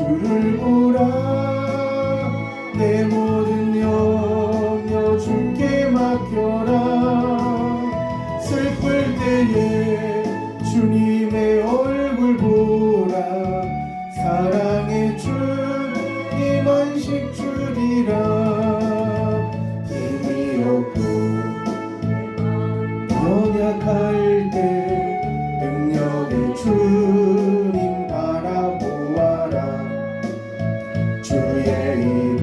주를 보라. 내 모든 염려 주께 맡겨라. 슬플 때에 주님의 얼굴 보라. 사랑의 주님 안식 주리라. 힘이 없고 연약할 때 능력의 주님 바라보아라. 주의 이름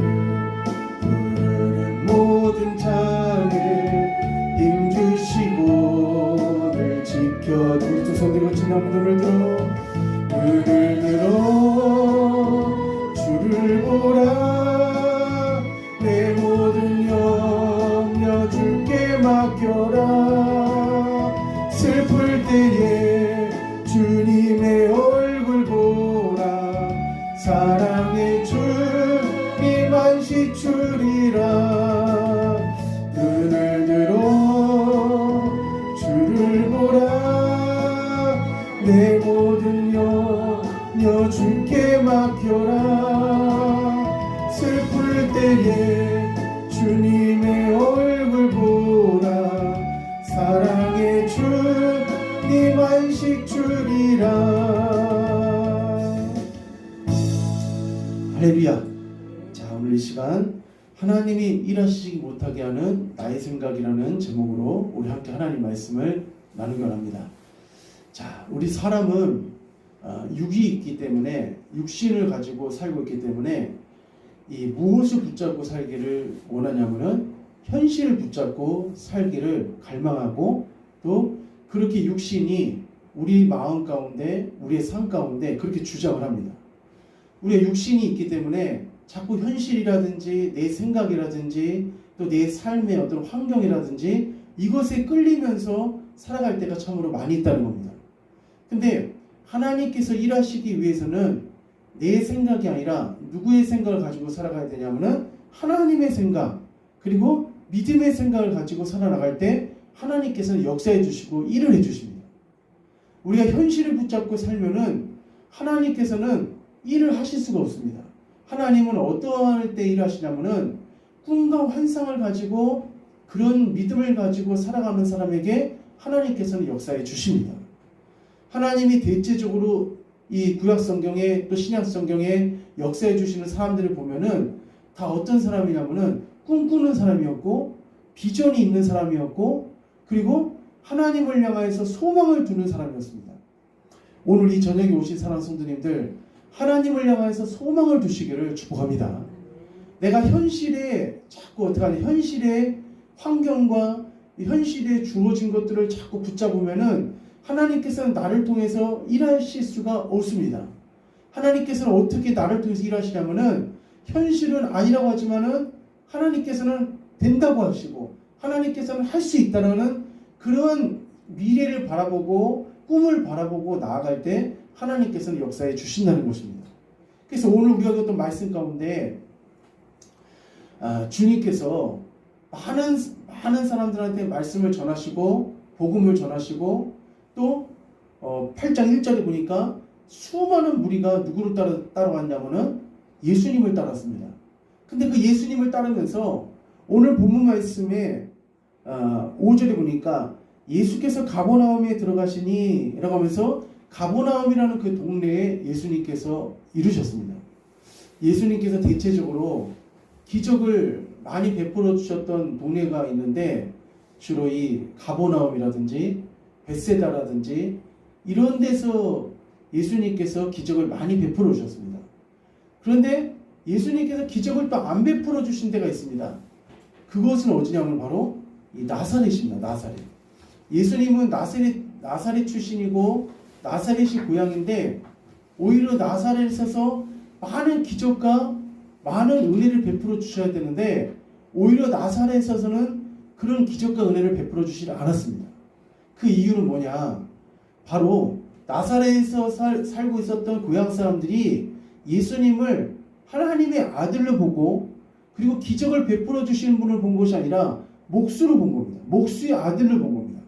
부르는 모든 자를 힘주시고 늘 지켜주. 우리 두 손 들고 지난 눈을 들어 눈을 들어 주를 보라. 내 모든 염려 주께 맡겨라. 슬플 때에 주님의 얼굴 보라. 사랑의 주님 안식 주리라. 눈을 들어 주를 보라. 내 모든 염려 주께 맡겨라. 슬플 때에 주님의 얼굴 보라. 사랑의 주님 안식 주리라. 할렐루야. 자, 오늘 이 시간 하나님이 일하시지 못하게 하는 나의 생각이라는 제목으로 우리 함께 하나님 말씀을 나누기 원합니다. 자, 우리 사람은 육이 있기 때문에 육신을 가지고 살고 있기 때문에 이 무엇을 붙잡고 살기를 원하냐면은 현실을 붙잡고 살기를 갈망하고 또 그렇게 육신이 우리 마음 가운데 우리의 삶 가운데 그렇게 주장을 합니다. 우리의 육신이 있기 때문에 자꾸 현실이라든지 내 생각이라든지 또 내 삶의 어떤 환경이라든지 이것에 끌리면서 살아갈 때가 참으로 많이 있다는 겁니다. 근데 하나님께서 일하시기 위해서는 내 생각이 아니라 누구의 생각을 가지고 살아가야 되냐면은 하나님의 생각 그리고 믿음의 생각을 가지고 살아나갈 때 하나님께서는 역사해 주시고 일을 해 주십니다. 우리가 현실을 붙잡고 살면은 하나님께서는 일을 하실 수가 없습니다. 하나님은 어떠할 때 일하시냐면은 꿈과 환상을 가지고 그런 믿음을 가지고 살아가는 사람에게 하나님께서는 역사해 주십니다. 하나님이 대체적으로 이 구약 성경에 또 신약 성경에 역사해 주시는 사람들을 보면은 다 어떤 사람이냐면은 꿈꾸는 사람이었고 비전이 있는 사람이었고 그리고 하나님을 향해서 소망을 두는 사람이었습니다. 오늘 이 저녁에 오신 사랑하는 성도님들 하나님을 향해서 소망을 두시기를 축복합니다. 내가 현실에 자꾸 어떻게 하냐 현실의 환경과 현실에 주어진 것들을 자꾸 붙잡으면은 하나님께서는 나를 통해서 일하실 수가 없습니다. 하나님께서는 어떻게 나를 통해서 일하시냐면은 현실은 아니라고 하지만은 하나님께서는 된다고 하시고 하나님께서는 할 수 있다는 그런 미래를 바라보고 꿈을 바라보고 나아갈 때 하나님께서는 역사해 주신다는 것입니다. 그래서 오늘 우리가 어떤 말씀 가운데 주님께서 많은 사람들한테 말씀을 전하시고 복음을 전하시고 또 8장 1절에 보니까 수많은 무리가 누구를 따라왔냐면은 예수님을 따랐습니다. 근데 그 예수님을 따르면서 오늘 본문 말씀에 5절에 보니까 예수께서 가버나움에 들어가시니 라고 하면서 가버나움이라는 그 동네에 예수님께서 이르셨습니다. 예수님께서 대체적으로 기적을 많이 베풀어 주셨던 동네가 있는데 주로 이 가버나움이라든지 벳세다라든지 이런 데서 예수님께서 기적을 많이 베풀어 주셨습니다. 그런데 예수님께서 기적을 또 안 베풀어 주신 데가 있습니다. 그것은 어디냐면 바로 이 나사렛입니다. 나사렛. 예수님은 나사렛 출신이고 나사렛이 고향인데 오히려 나사렛에서 많은 기적과 많은 은혜를 베풀어 주셔야 되는데 오히려 나사렛에서는 그런 기적과 은혜를 베풀어 주시지 않았습니다. 그 이유는 뭐냐? 바로 나사렛에서 살고 있었던 고향 사람들이 예수님을 하나님의 아들로 보고 그리고 기적을 베풀어 주시는 분을 본 것이 아니라 목수로 본 겁니다. 목수의 아들을 본 겁니다.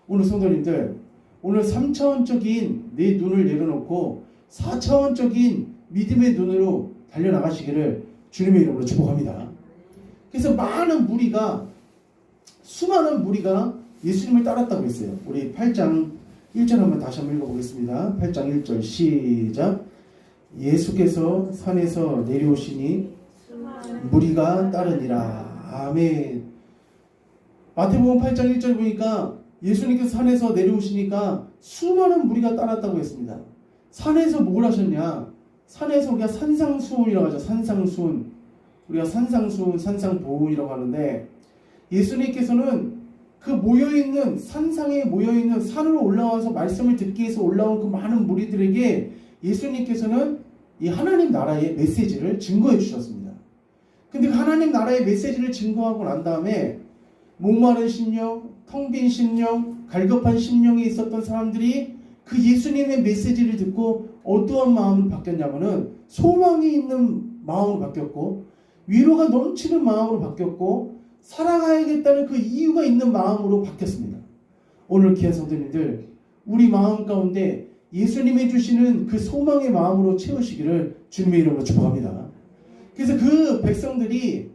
오늘 성도님들, 오늘 3차원적인 내 눈을 내려놓고 4차원적인 믿음의 눈으로 달려나가시기를 주님의 이름으로 축복합니다. 그래서 수많은 무리가 예수님을 따랐다고 했어요. 우리 8장 1절 한번 다시 한번 읽어보겠습니다. 8장 1절 시작. 예수께서 산에서 내려오시니 무리가 따르니라. 아멘. 마태복음 8장 1절 보니까 예수님께서 산에서 내려오시니까 수많은 무리가 따랐다고 했습니다. 산에서 뭘 하셨냐? 산에서 우리가 산상수훈이라고 하죠. 산상수훈. 우리가 산상수훈, 산상보훈이라고 하는데 예수님께서는 그 모여있는 산상에 모여있는 산으로 올라와서 말씀을 듣기 위해서 올라온 그 많은 무리들에게 예수님께서는 이 하나님 나라의 메시지를 증거해 주셨습니다. 근데 그 하나님 나라의 메시지를 증거하고 난 다음에 목마른 심령, 텅 빈 심령, 갈급한 심령에 있었던 사람들이 그 예수님의 메시지를 듣고 어떠한 마음으로 바뀌었냐면은 소망이 있는 마음으로 바뀌었고 위로가 넘치는 마음으로 바뀌었고 살아가야겠다는 그 이유가 있는 마음으로 바뀌었습니다. 오늘 귀한 성도님들, 우리 마음 가운데 예수님이 주시는 그 소망의 마음으로 채우시기를 주님의 이름으로 축복합니다. 그래서 그 백성들이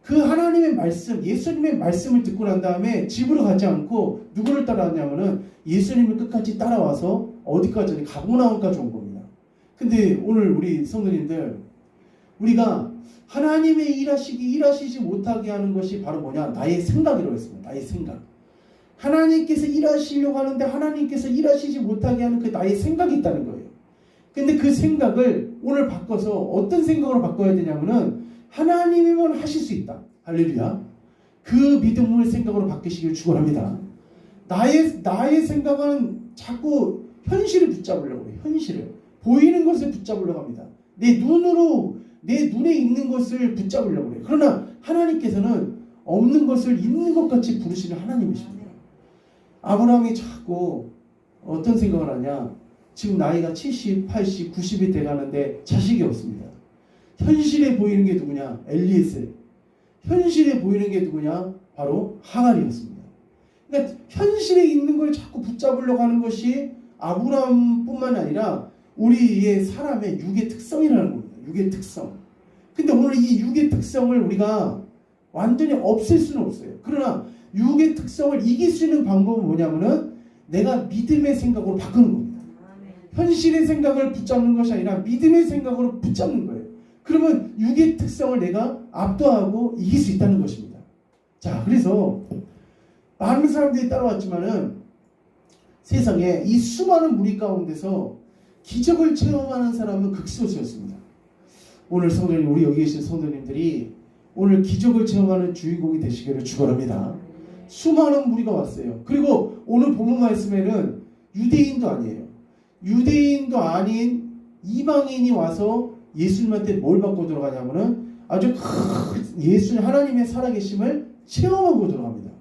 그 하나님의 말씀, 예수님의 말씀을 듣고 난 다음에 집으로 가지 않고 누구를 따라왔냐면은 예수님을 끝까지 따라와서 어디까지? 가버나움까지 온 겁니다. 근데 오늘 우리 성도님들, 우리가 하나님의 일하시지 못하게 하는 것이 바로 뭐냐? 나의 생각이라고 했습니다. 나의 생각. 하나님께서 일하시려고 하는데 하나님께서 일하시지 못하게 하는 그 나의 생각이 있다는 거예요. 근데 그 생각을 오늘 바꿔서 어떤 생각으로 바꿔야 되냐면은 하나님이면 하실 수 있다. 할렐루야. 그 믿음을 생각으로 바뀌시길 축원합니다. 나의 생각은 자꾸 현실을 붙잡으려고 해요. 현실을. 보이는 것을 붙잡으려고 합니다. 내 눈에 있는 것을 붙잡으려고 해요. 그러나 하나님께서는 없는 것을 있는 것 같이 부르시는 하나님이십니다. 아브라함이 자꾸 어떤 생각을 하냐? 지금 나이가 70, 80, 90이 돼가는데 자식이 없습니다. 현실에 보이는 게 누구냐? 엘리에셀. 현실에 보이는 게 누구냐? 바로 하갈이었습니다. 그러니까 현실에 있는 걸 자꾸 붙잡으려고 하는 것이 아브라함뿐만 아니라 우리의 사람의 육의 특성이라는 겁니다. 육의 특성. 근데 오늘 이 육의 특성을 우리가 완전히 없앨 수는 없어요. 그러나 육의 특성을 이길 수 있는 방법은 뭐냐면은 내가 믿음의 생각으로 바꾸는 겁니다. 현실의 생각을 붙잡는 것이 아니라 믿음의 생각으로 붙잡는 거예요. 그러면 육의 특성을 내가 압도하고 이길 수 있다는 것입니다. 자, 그래서 많은 사람들이 따라왔지만은 세상에 이 수많은 무리 가운데서 기적을 체험하는 사람은 극소수였습니다. 오늘 성도님, 우리 여기 계신 성도님들이 오늘 기적을 체험하는 주인공이 되시기를 축원합니다. 수많은 무리가 왔어요. 그리고 오늘 본문 말씀에는 유대인도 아니에요. 유대인도 아닌 이방인이 와서 예수님한테 뭘 받고 들어가냐면은 아주 큰 하나님의 살아계심을 체험하고 들어갑니다.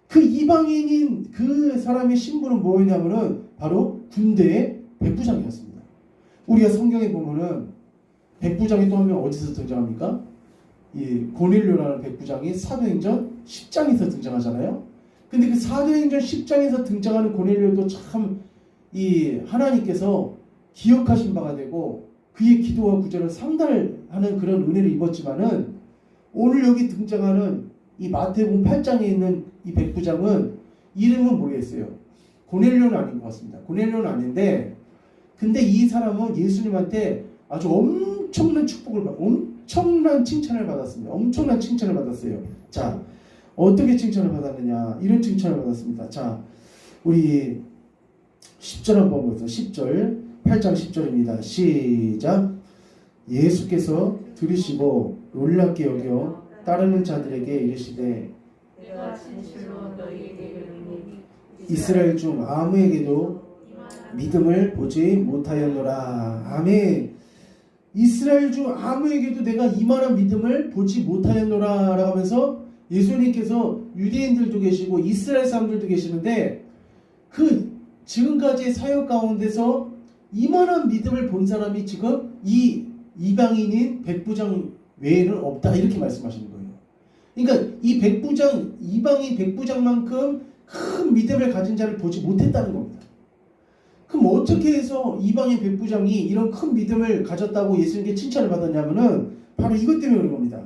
그 이방인인 그 사람의 신분은 뭐였냐면은 바로 군대의 백부장이었습니다. 우리가 성경에 보면은 백부장이 또 한 명 어디서 등장합니까? 이 고넬료라는 백부장이 사도행전 10장에서 등장하잖아요. 근데 그 사도행전 10장에서 등장하는 고넬료도 참 이 하나님께서 기억하신 바가 되고 그의 기도와 구절을 상달하는 그런 은혜를 입었지만은 오늘 여기 등장하는 이 마태복음 8장에 있는 이 백부장은 이름은 모르겠어요. 고넬료는 아닌 것 같습니다. 고넬료는 아닌데 근데 이 사람은 예수님한테 아주 엄청난 축복을 엄청난 칭찬을 받았습니다. 엄청난 칭찬을 받았어요. 자, 어떻게 칭찬을 받았느냐? 이런 칭찬을 받았습니다. 자, 우리 10절 한번 보세요. 10절, 8장 10절입니다. 시작. 예수께서 들으시고 놀랍게 여겨 따르는 자들에게 이르시되 내가 진실로 너희에게 이르노니 이스라엘 중 아무에게도 믿음을 보지 못하였노라. 아멘. 이스라엘 중 아무에게도 내가 이만한 믿음을 보지 못하였노라 라고 하면서 예수님께서 유대인들도 계시고 이스라엘 사람들도 계시는데 그 지금까지의 사역 가운데서 이만한 믿음을 본 사람이 지금 이 이방인인 백부장 외에는 없다 이렇게 말씀하시는 거예요. 그러니까 이 백부장, 이방인 백부장만큼 큰 믿음을 가진 자를 보지 못했다는 겁니다. 그럼 그럼 어떻게 해서 이방인 백부장이 이런 큰 믿음을 가졌다고 예수님께 칭찬을 받았냐면은 바로 이것 때문에 그런 겁니다.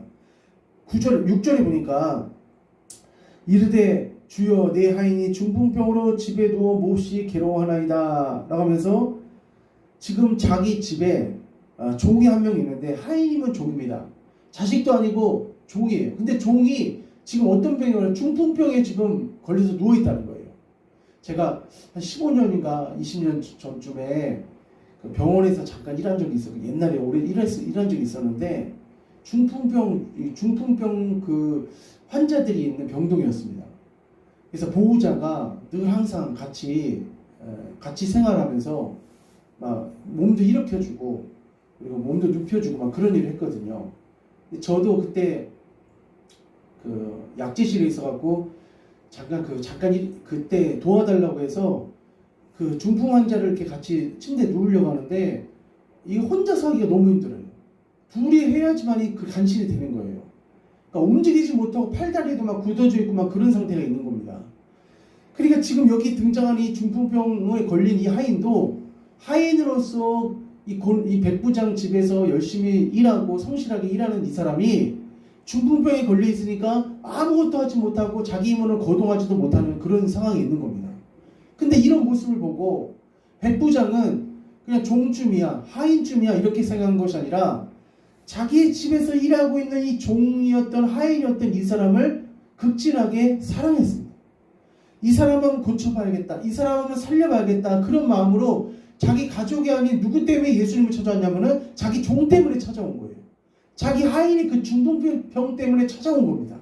9절, 6절에 보니까 이르되 주여 내 하인이 중풍병으로 집에 누워 몹시 괴로워하나이다 라고 하면서 지금 자기 집에 종이 한 명 있는데 하인이면 종입니다. 자식도 아니고 종이에요. 근데 종이 지금 어떤 병이냐면 중풍병에 지금 걸려서 누워있다는 거예요. 제가 한 15년인가 20년 전쯤에 그 병원에서 잠깐 일한 적이 있어요. 옛날에 오래 일한 적이 있었는데 중풍병 그 환자들이 있는 병동이었습니다. 그래서 보호자가 늘 항상 같이 생활하면서 막 몸도 일으켜주고 그리고 몸도 눕혀주고 막 그런 일을 했거든요. 저도 그때 그 약제실에 있어갖고 잠깐 그때 도와달라고 해서 그 중풍 환자를 이렇게 같이 침대에 누우려고 하는데 이거 혼자서 하기가 너무 힘들어요. 둘이 해야지만이 그 간신히 되는 거예요. 그러니까 움직이지 못하고 팔다리도 막 굳어져 있고 막 그런 상태가 있는 겁니다. 그러니까 지금 여기 등장한 이 중풍병에 걸린 이 하인도 하인으로서 이 백부장 집에서 열심히 일하고 성실하게 일하는 이 사람이 중풍병에 걸려 있으니까 아무것도 하지 못하고 자기 힘으로 거동하지도 못하는 그런 상황이 있는 겁니다. 근데 이런 모습을 보고 백부장은 그냥 종쯤이야, 하인쯤이야 이렇게 생각한 것이 아니라 자기의 집에서 일하고 있는 이 종이었던 하인이었던 이 사람을 극진하게 사랑했습니다. 이 사람은 고쳐봐야겠다, 이 사람은 살려봐야겠다, 그런 마음으로 자기 가족이 아닌 누구 때문에 예수님을 찾아왔냐면은 자기 종 때문에 찾아온 거예요. 자기 하인이 그 중풍병 때문에 찾아온 겁니다.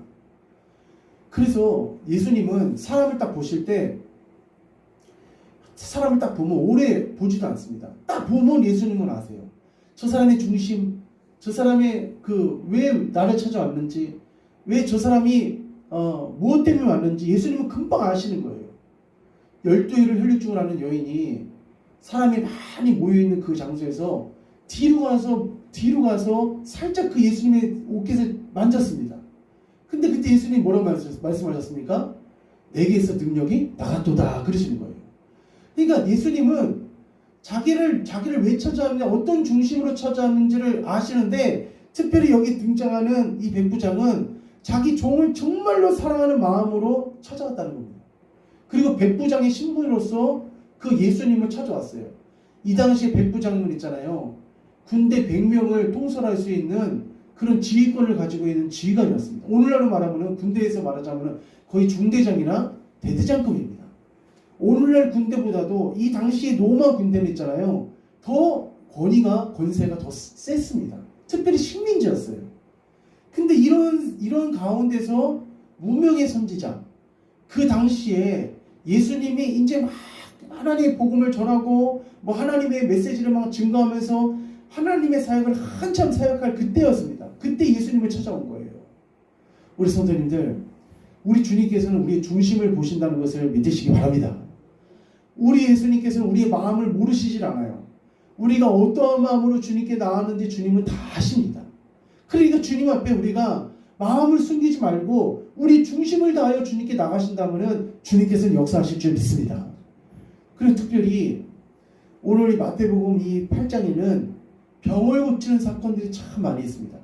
그래서 예수님은 사람을 딱 보실 때 사람을 딱 보면 오래 보지도 않습니다. 딱 보면 예수님은 아세요. 저 사람의 중심, 저 사람의 왜 나를 찾아왔는지, 왜 저 사람이 무엇 때문에 왔는지 예수님은 금방 아시는 거예요. 12일을 혈류증을 앓는 여인이 사람이 많이 모여있는 그 장소에서 뒤로 가서 살짝 그 예수님의 옷깃을 만졌습니다. 근데 그때 예수님이 뭐라고 말씀하셨습니까? 내게서 능력이 나갔도다 그러시는 거예요. 그러니까 예수님은 자기를 왜 찾아왔느냐, 어떤 중심으로 찾아왔는지를 아시는데 특별히 여기 등장하는 이 백부장은 자기 종을 정말로 사랑하는 마음으로 찾아왔다는 겁니다. 그리고 백부장의 신분으로서 그 예수님을 찾아왔어요. 이 당시에 백부장은 있잖아요. 군대 100명을 통솔할 수 있는 그런 지휘권을 가지고 있는 지휘관이었습니다. 오늘날로 말하면 군대에서 말하자면 거의 중대장이나 대대장급입니다. 오늘날 군대보다도 이 당시에 로마 군대는 있잖아요. 더 권세가 더 셌습니다. 특별히 식민지였어요. 근데 이런 가운데서 무명의 선지자, 그 당시에 예수님이 이제 막 하나님의 복음을 전하고 뭐 하나님의 메시지를 막 증거하면서 하나님의 사역을 한참 사역할 그때였습니다. 그때 예수님을 찾아온 거예요. 우리 성도님들, 우리 주님께서는 우리의 중심을 보신다는 것을 믿으시기 바랍니다. 우리 예수님께서는 우리의 마음을 모르시질 않아요. 우리가 어떠한 마음으로 주님께 나왔는지 주님은 다 아십니다. 그러니까 주님 앞에 우리가 마음을 숨기지 말고 우리 중심을 다하여 주님께 나가신다면 주님께서는 역사하실 줄 믿습니다. 그리고 특별히 오늘 이 마태복음 이 8장에는 병을 고치는 사건들이 참 많이 있습니다.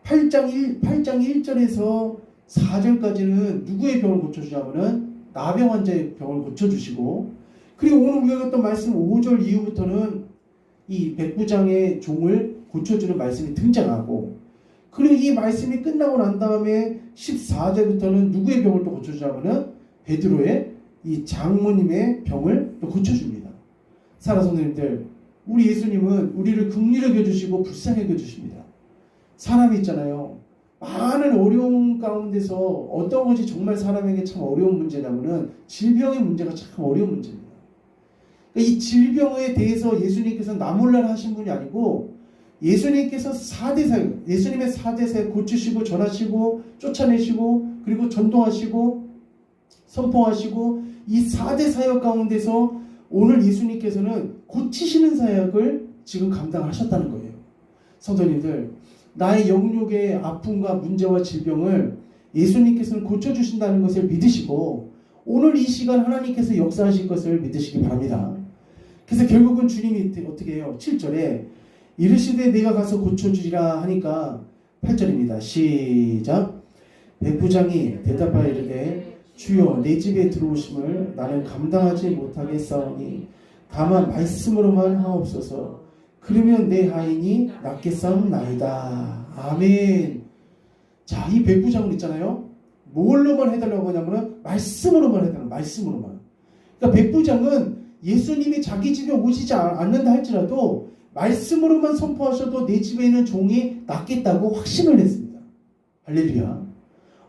8장 1절에서 4절까지는 누구의 병을 고쳐주냐면은 나병 환자의 병을 고쳐주시고, 그리고 오늘 우리가 했던 말씀 5절 이후부터는 이 백부장의 종을 고쳐주는 말씀이 등장하고, 그리고 이 말씀이 끝나고 난 다음에 14절부터는 누구의 병을 또 고쳐주냐면은 베드로의 이 장모님의 병을 또 고쳐줍니다. 사랑하는 성도님들, 우리 예수님은 우리를 긍휼히 여겨주시고 불쌍히 여겨주십니다. 사람이 있잖아요. 많은 어려움 가운데서 어떤 것이 정말 사람에게 참 어려운 문제냐면은 질병의 문제가 참 어려운 문제입니다. 그러니까 이 질병에 대해서 예수님께서 나 몰라라 하신 분이 아니고 예수님께서 4대 사역, 예수님의 4대 사역 고치시고 전하시고 쫓아내시고 그리고 전도하시고 선포하시고 이 4대 사역 가운데서 오늘 예수님께서는 고치시는 사역을 지금 감당하셨다는 거예요. 성도님들, 나의 영역의 아픔과 문제와 질병을 예수님께서는 고쳐주신다는 것을 믿으시고 오늘 이 시간 하나님께서 역사하실 것을 믿으시기 바랍니다. 그래서 결국은 주님이 어떻게 해요? 7절에 이르시되 내가 가서 고쳐주리라 하니까 8절입니다. 시작. 백부장이 대답하여 이르되 주여 내 집에 들어오심을 나는 감당하지 못하겠사오니 다만 말씀으로만 하옵소서. 그러면 내 하인이 낫겠사옵나이다. 아멘. 자, 이 백부장은 있잖아요. 뭘로만 해달라고 하냐면은 말씀으로만 해달라고. 말씀으로만. 그러니까 백부장은 예수님이 자기 집에 오시지 않는다 할지라도 말씀으로만 선포하셔도 내 집에 있는 종이 낫겠다고 확신을 했습니다. 할렐루야.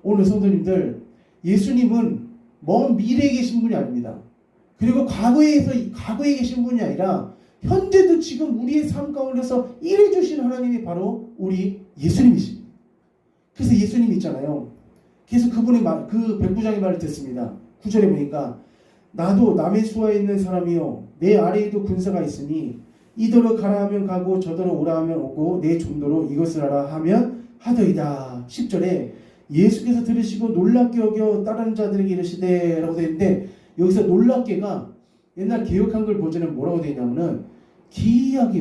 오늘 성도님들, 예수님은 먼 미래에 계신 분이 아닙니다. 그리고 과거에 계신 분이 아니라 현재도 지금 우리의 삶 가운데서 일해주신 하나님이 바로 우리 예수님이십니다. 그래서 예수님이 있잖아요. 그래서 그 백부장의 말을 듣습니다. 9절에 보니까 나도 남의 수하에 있는 사람이요 내 아래에도 군사가 있으니 이더러 가라 하면 가고 저더러 오라 하면 오고 내 종도로 이것을 하라 하면 하더이다. 10절에 예수께서 들으시고 놀랍게 여겨 따르는 자들에게 이르시되 라고 되어 있는데, 여기서 놀랍게가 옛날 개역 한글 버전에 뭐라고 되어 있냐면은 기이하게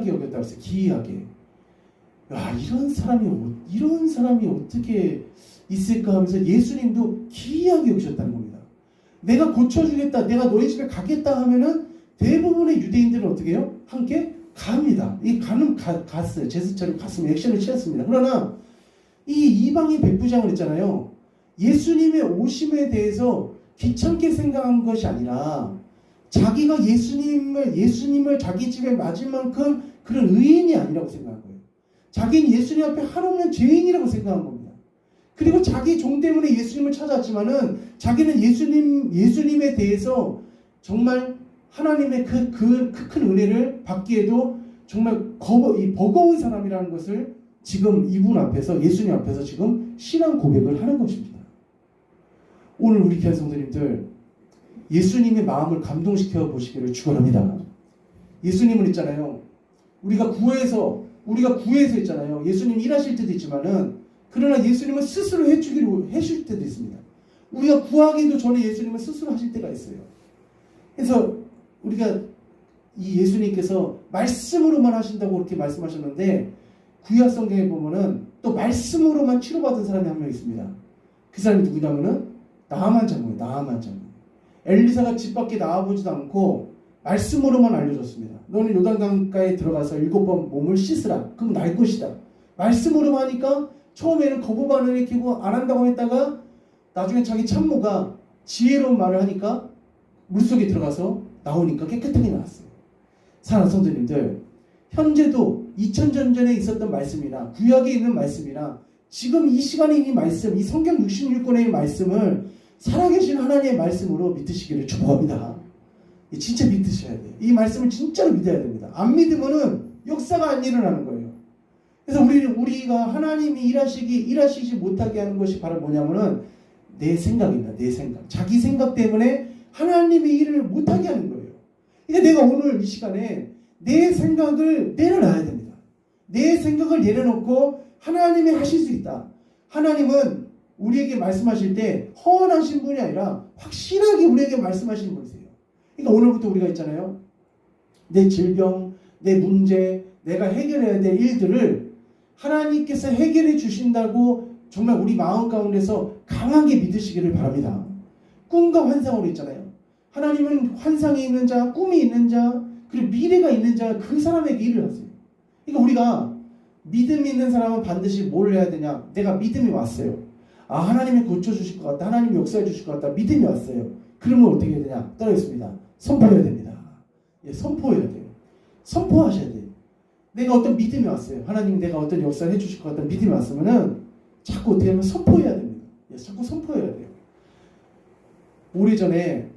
여겼다고 했어요. 기이하게. 야, 이런 사람이 어떻게 있을까 하면서 예수님도 기이하게 여기셨다는 겁니다. 내가 고쳐주겠다, 내가 너희 집에 가겠다 하면은 대부분의 유대인들은 어떻게 해요? 함께 갑니다. 이 갔어요. 제스처를 갔으면 액션을 취했습니다. 그러나 이 이방인 백부장을 있잖아요. 예수님의 오심에 대해서 귀찮게 생각한 것이 아니라 자기가 예수님을 자기 집에 맞을 만큼 그런 의인이 아니라고 생각한 거예요. 자기는 예수님 앞에 한없는 죄인이라고 생각한 겁니다. 그리고 자기 종 때문에 예수님을 찾아왔지만은 자기는 예수님에 대해서 정말 하나님의 그 큰 은혜를 받기에도 정말 버거운 사람이라는 것을 지금 이분 앞에서, 예수님 앞에서 지금 신앙 고백을 하는 것입니다. 오늘 우리 귀한 성도님들, 예수님의 마음을 감동시켜 보시기를 축원합니다. 예수님은 있잖아요. 우리가 구해서 있잖아요. 예수님 일하실 때도 있지만은, 그러나 예수님은 스스로 해줄 때도 있습니다. 우리가 구하기도 전에 예수님은 스스로 하실 때가 있어요. 그래서 우리가 이 예수님께서 말씀으로만 하신다고 그렇게 말씀하셨는데, 구약 성경에 보면은 또 말씀으로만 치료받은 사람이 한 명 있습니다. 그 사람이 누구냐면은 나아만 장군이에요. 나아만 장군. 엘리사가 집 밖에 나와보지도 않고 말씀으로만 알려줬습니다. 너는 요단강가에 들어가서 7번 몸을 씻으라. 그럼 날 것이다. 말씀으로만 하니까 처음에는 거부 반응을 일으키고 안 한다고 했다가 나중에 자기 참모가 지혜로운 말을 하니까 물속에 들어가서 나오니까 깨끗하게 나왔어요. 사랑하는 성도님들, 현재도 2000년 전에 있었던 말씀이나 구약에 있는 말씀이나 지금 이 시간에 있는 말씀, 이 성경 66권의 말씀을 살아계신 하나님의 말씀으로 믿으시기를 축복합니다. 진짜 믿으셔야 돼요. 이 말씀을 진짜로 믿어야 됩니다. 안 믿으면은 역사가 안 일어나는 거예요. 그래서 우리가 하나님이 일하시지 못하게 하는 것이 바로 뭐냐면은 내 생각입니다. 내 생각. 자기 생각 때문에 하나님이 일을 못하게 하는 거예요. 그러니까 내가 오늘 이 시간에 내 생각을 내려놔야 됩니다. 내 생각을 내려놓고 하나님이 하실 수 있다. 하나님은 우리에게 말씀하실 때 허언하신 분이 아니라 확실하게 우리에게 말씀하시는 분이세요. 그러니까 오늘부터 우리가 있잖아요. 내 질병, 내 문제, 내가 해결해야 될 일들을 하나님께서 해결해 주신다고 정말 우리 마음 가운데서 강하게 믿으시기를 바랍니다. 꿈과 환상으로 있잖아요. 하나님은 환상이 있는 자, 꿈이 있는 자, 그리고 미래가 있는 자, 그 사람에게 일을 하세요. 그러니까 우리가 믿음이 있는 사람은 반드시 뭘 해야 되냐? 내가 믿음이 왔어요. 아, 하나님이 고쳐주실 것 같다. 하나님이 역사해 주실 것 같다. 믿음이 왔어요. 그러면 어떻게 해야 되냐? 따라하겠습니다. 선포해야 됩니다. 예, 선포해야 돼요. 선포하셔야 돼요. 내가 어떤 믿음이 왔어요. 하나님 내가 어떤 역사를 해주실 것 같다. 믿음이 왔으면은 자꾸 어떻게 하면 선포해야 됩니다. 예, 자꾸 선포해야 돼요. 오래전에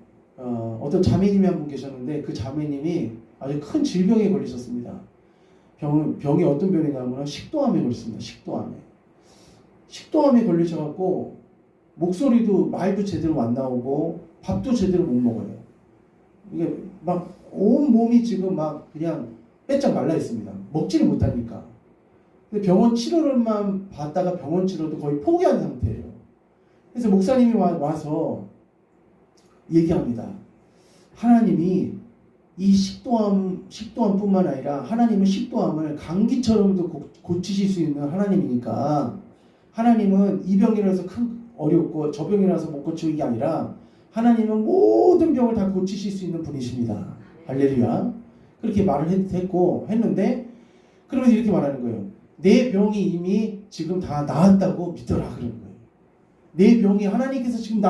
어떤 자매님이 한 분 계셨는데 그 자매님이 아주 큰 질병에 걸리셨습니다. 병이 어떤 병이냐면 식도암에 걸렸습니다. 식도암에 걸리셔갖고 목소리도 말도 제대로 안 나오고 밥도 제대로 못 먹어요. 이게 막 온 몸이 지금 막 그냥 빼짝 말라 있습니다. 먹지를 못하니까. 병원 치료를만 받다가 병원 치료도 거의 포기한 상태예요. 그래서 목사님이 와서 얘기합니다. 하나님이 이 식도암뿐만 아니라 하나님은 식도암을 감기처럼도 고치실 수 있는 하나님이니까 하나님은 이 병이라서 어렵고 저 병이라서 못 고치는 게 아니라 하나님은 모든 병을 다 고치실 수 있는 분이십니다. 할렐루야. 그렇게 말을 했는데 그러면 이렇게 말하는 거예요. 내 병이 이미 지금 다 나았다고 믿어라 그러는 거예요. 내 병이 하나님께서 지금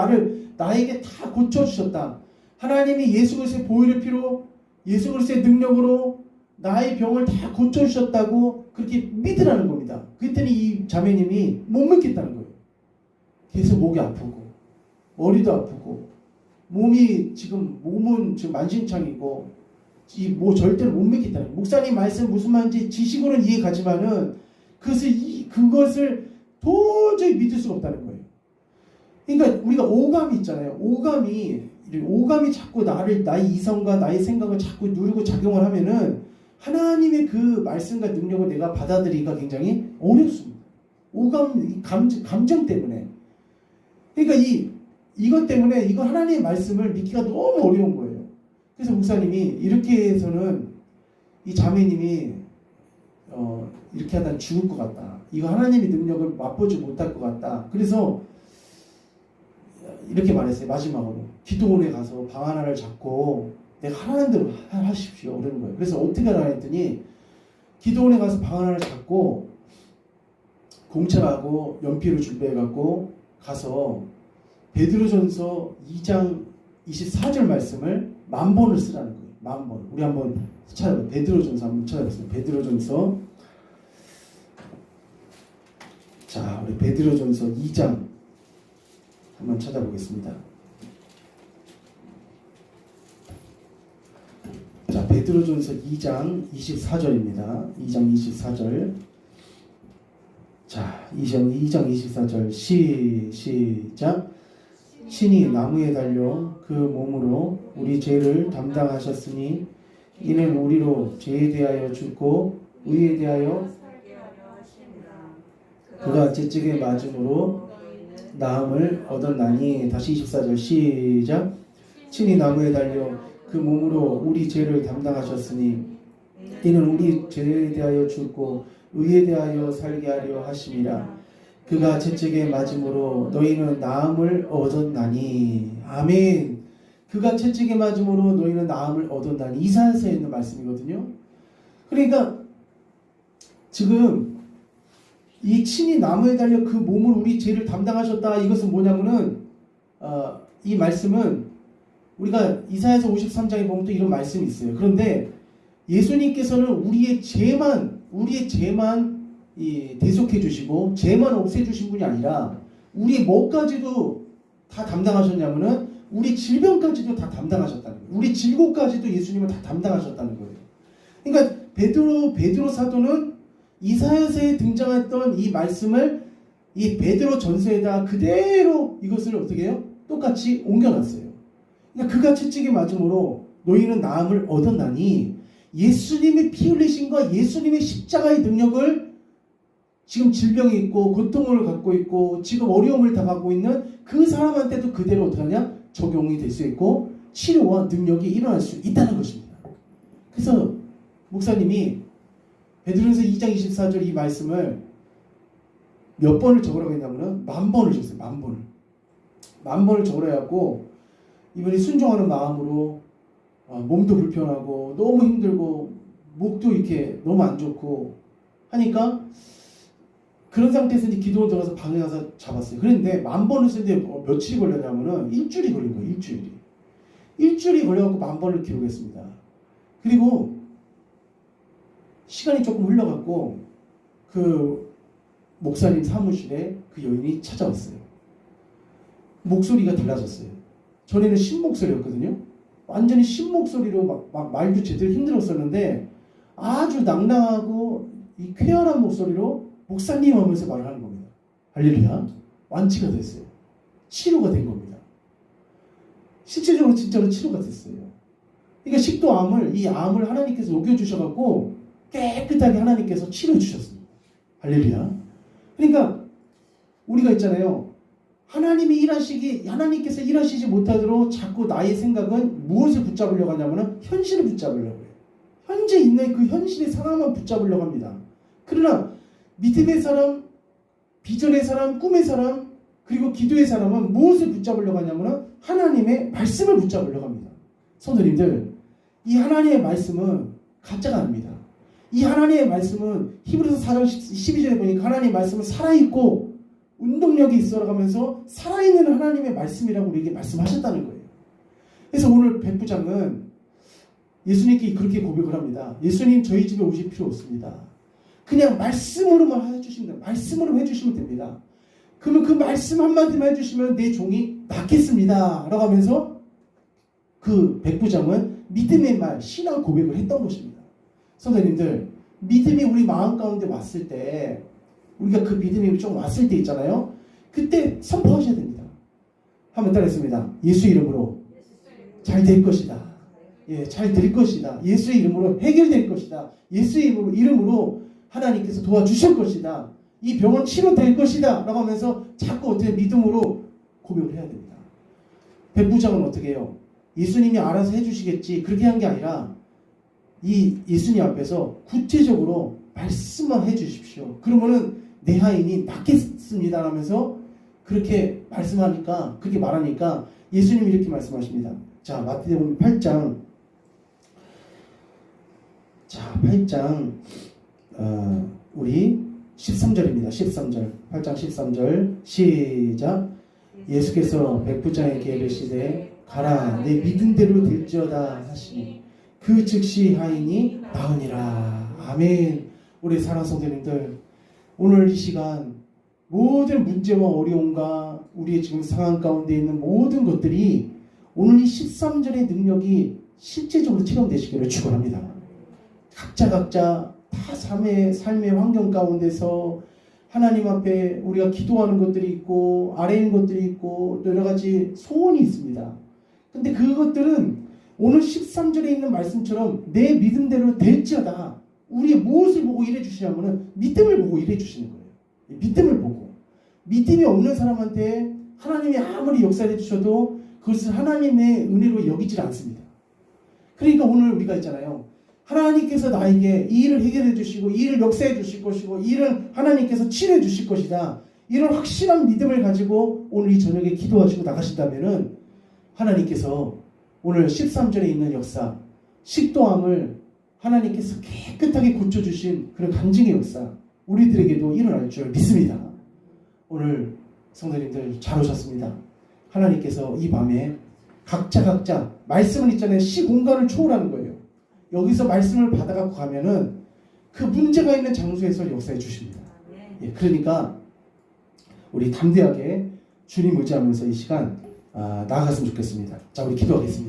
나에게 다 고쳐주셨다. 하나님이 예수 그리스도의 보혈의 피로 예수 그리스도의 능력으로 나의 병을 다 고쳐주셨다고 그렇게 믿으라는 겁니다. 그랬더니 이 자매님이 못 믿겠다는 거예요. 계속 목이 아프고 머리도 아프고 몸은 지금 만신창이고 뭐 절대로 못 믿겠다는 거예요. 목사님 말씀 무슨 말인지 지식으로는 이해가지만은 그것을 도저히 믿을 수가 없다는 거예요. 그러니까 우리가 오감이 있잖아요. 오감이 자꾸 나의 이성과 나의 생각을 자꾸 누르고 작용을 하면은 하나님의 그 말씀과 능력을 내가 받아들이기가 굉장히 어렵습니다. 감정 때문에. 그러니까 이것 때문에 이거 하나님의 말씀을 믿기가 너무 어려운 거예요. 그래서 목사님이 이렇게 해서는 이 자매님이 이렇게 하다 죽을 것 같다. 이거 하나님의 능력을 맛보지 못할 것 같다. 그래서 이렇게 말했어요. 마지막으로 기도원에 가서 방 하나를 잡고 내가 하라는 대로 하십시오 그러는 거예요. 그래서 어떻게 하라 했더니 기도원에 가서 방 하나를 잡고 공책하고 연필을 준비해갖고 가서 베드로전서 2장 24절 말씀을 10,000번을 쓰라는 거예요. 10,000번. 우리 한번 찾아봐요. 베드로전서 한번 찾아보세요. 베드로전서. 자, 우리 베드로전서 2장 한번 찾아보겠습니다. 자, 베드로전서 2장 24절입니다. 2장 24절. 자, 2장 24절 시작. 신이 나무에 달려 그 몸으로 우리 죄를 담당하셨으니 이는 우리로 죄에 대하여 죽고 의에 대하여 그가 채찍에 맞음으로 나음을 얻었나니. 다시 24절 시작. 신이 나무에 달려 그 몸으로 우리 죄를 담당하셨으니 이는 우리 죄에 대하여 죽고 의에 대하여 살게 하려 하심이라. 그가 채찍에 맞음으로 너희는 나음을 얻었나니. 아멘. 그가 채찍에 맞음으로 너희는 나음을 얻었나니. 이사야서에 있는 말씀이거든요. 그러니까 지금 이 친히 나무에 달려 그 몸을 우리 죄를 담당하셨다. 이것은 뭐냐면은 이 말씀은 우리가 이사야서 53장에 보면 또 이런 말씀이 있어요. 그런데 예수님께서는 우리의 죄만 대속해 주시고 죄만 없애 주신 분이 아니라 우리 뭐까지도 다 담당하셨냐면은 우리 질병까지도 다 담당하셨다는 거예요. 우리 질고까지도 예수님은 다 담당하셨다는 거예요. 그러니까 베드로 사도는 이사야서에 등장했던 이 말씀을 이 베드로 전서에다 그대로 이것을 어떻게 해요? 똑같이 옮겨놨어요. 그러니까 그가 채찍에 맞음으로 너희는 나음을 얻었나니. 예수님의 피 흘리심과 예수님의 십자가의 능력을 지금 질병이 있고 고통을 갖고 있고 지금 어려움을 당하고 있는 그 사람한테도 그대로 어떻게 하냐? 적용이 될 수 있고 치료와 능력이 일어날 수 있다는 것입니다. 그래서 목사님이 베드로전서 2장 24절 이 말씀을 몇 번을 적으라고 했냐면은 10,000번을 적었어요. 10,000번을. 10,000번을 적으라 해갖고 이분이 순종하는 마음으로 몸도 불편하고 너무 힘들고 목도 이렇게 너무 안 좋고 하니까 그런 상태에서 이제 기도원 들어가서 방에 가서 잡았어요. 그런데 10,000번을 쓰는데 며칠이 걸렸냐면은 일주일이 걸린 거예요. 일주일이 걸려갖고 10,000번을 기록했습니다. 그리고 시간이 조금 흘러갖고 그 목사님 사무실에 그 여인이 찾아왔어요. 목소리가 달라졌어요. 전에는 신목소리였거든요. 완전히 신목소리로 막 말도 제대로 힘들었었는데 아주 낭낭하고 이 쾌활한 목소리로 목사님 하면서 말을 하는 겁니다. 할렐루야. 완치가 됐어요. 치료가 된 겁니다. 실제적으로 진짜로 치료가 됐어요. 그러니까 식도암을 이 암을 하나님께서 녹여주셔갖고 깨끗하게 하나님께서 치료해 주셨습니다. 할렐루야. 그러니까 우리가 있잖아요. 하나님께서 일하시지 못하도록 자꾸 나의 생각은 무엇을 붙잡으려고 하냐면은 현실을 붙잡으려고 해요. 현재 있는 그 현실의 상황만 붙잡으려고 합니다. 그러나 믿음의 사람, 비전의 사람, 꿈의 사람, 그리고 기도의 사람은 무엇을 붙잡으려고 하냐면은 하나님의 말씀을 붙잡으려고 합니다. 성도님들, 이 하나님의 말씀은 가짜가 아닙니다. 이 하나님의 말씀은 히브리서 4장 12절에 보니까 하나님의 말씀은 살아있고 운동력이 있어가면서 살아있는 하나님의 말씀이라고 우리에게 말씀하셨다는 거예요. 그래서 오늘 백부장은 예수님께 그렇게 고백을 합니다. 예수님 저희 집에 오실 필요 없습니다. 그냥 말씀으로만 해주시면 말씀으로 해주시면 됩니다. 그러면 그 말씀 한마디만 해주시면 내 종이 낫겠습니다 라고 하면서 그 백부장은 믿음의 말, 신앙 고백을 했던 것입니다. 선생님들, 믿음이 우리 마음 가운데 왔을 때, 우리가 그 믿음이 좀 왔을 때 있잖아요. 그때 선포하셔야 됩니다. 한번 따라했습니다. 예수 이름으로 잘 될 것이다. 예, 잘 될 것이다. 예수의 이름으로 해결될 것이다. 예수의 이름으로 하나님께서 도와주실 것이다. 이 병은 치료될 것이다 라고 하면서 자꾸 어떻게 믿음으로 고백을 해야 됩니다. 백부장은 어떻게 해요? 예수님이 알아서 해주시겠지 그렇게 한 게 아니라 이 예수님 앞에서 구체적으로 말씀만 해주십시오. 그러면은 내 하인이 낫겠습니다 하면서 그렇게 말씀하니까, 그렇게 말하니까 예수님이 이렇게 말씀하십니다. 자, 마태복음 8장 우리 13절입니다. 13절 8장 13절 시작. 예수께서 백부장에게 이르시되 가라 내 믿은 대로 될지어다 하시니 그 즉시 하인이 나으니라. 아멘. 우리 사랑하는 성도님들, 오늘 이 시간 모든 문제와 어려움과 우리의 지금 상황 가운데 있는 모든 것들이 오늘 이 13절의 능력이 실제적으로 체험되시기를 축원합니다. 각자 다 삶의 환경 가운데서 하나님 앞에 우리가 기도하는 것들이 있고 아래에 있는 것들이 있고 또 여러 가지 소원이 있습니다. 근데 그것들은 오늘 13절에 있는 말씀처럼 내 믿음대로 될지어다. 우리 무엇을 보고 일해 주시냐면은 믿음을 보고 일해 주시는 거예요. 믿음을 보고. 믿음이 없는 사람한테 하나님이 아무리 역사를 해주셔도 그것을 하나님의 은혜로 여기질 않습니다. 그러니까 오늘 우리가 있잖아요. 하나님께서 나에게 이 일을 해결해 주시고 이 일을 역사해 주실 것이고 이 일을 하나님께서 치료해 주실 것이다. 이런 확실한 믿음을 가지고 오늘 이 저녁에 기도하시고 나가신다면은 하나님께서 오늘 13절에 있는 역사, 식도암을 하나님께서 깨끗하게 고쳐주신 그런 간증의 역사, 우리들에게도 일어날 줄 믿습니다. 오늘 성도님들 잘 오셨습니다. 하나님께서 이 밤에 각자 말씀은 있잖아요. 시공간을 초월하는 거예요. 여기서 말씀을 받아갖고 가면은 그 문제가 있는 장소에서 역사해 주십니다. 예, 그러니까 우리 담대하게 주님 의지하면서 이 시간 나아갔으면 좋겠습니다. 자, 우리 기도하겠습니다.